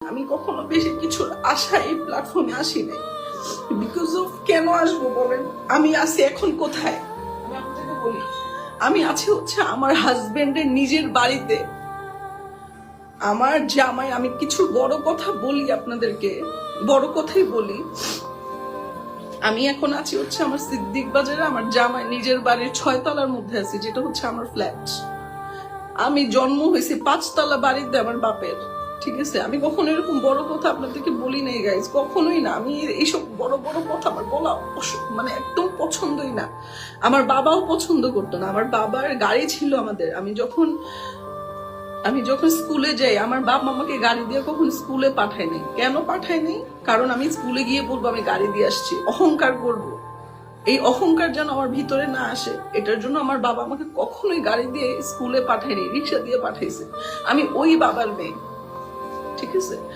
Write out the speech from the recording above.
আমি কখনো বেশি কিছুর আশা এই প্ল্যাটফর্মে আসি নাই। বিকজ অফ কেন আসবো বলেন? আমি আছি এখন কোথায়? আমি আপনাকে বলি, আমি আছি হচ্ছে আমার হাজবেন্ডের নিজের বাড়িতে। আমার জামাই, আমি কিছু বড় কথা বলি আপনাদেরকে, বড় কথাই বলি। আমি এখন আছি হচ্ছে আমার সিদ্দিক বাজারে আমার জামাই নিজের বাড়ির 6 তলার মধ্যে আছি, যেটা হচ্ছে আমার ফ্ল্যাট। আমি জন্ম হয়েছি 5 তলা বাড়িতে আমার বাপের, ঠিক আছে? আমি কখনো এরকম বড় কথা আপনাদেরকে বলি নাই গাইজ, কখনোই না। আমি এইসব বড় বড় কথা আমার বলা মানে একদম পছন্দই না। আমার বাবাও পছন্দ করতো না। আমার বাবার গাড়ি ছিল আমাদের। আমি যখন স্কুলে যাই, আমার বাপ আমাকে গাড়ি দিয়ে কখন স্কুলে পাঠায় নাই। কেন পাঠায় নাই? কারণ আমি স্কুলে গিয়ে বলবো আমি গাড়ি দিয়ে আসছি, অহংকার করব। এই অহংকার যেন আমার ভিতরে না আসে, এটার জন্য আমার বাবা আমাকে কখনোই গাড়ি দিয়ে স্কুলে পাঠায়নি, রিক্সা দিয়ে পাঠাইছে। আমি ওই বাবার মেয়ে, ঠিক আছে?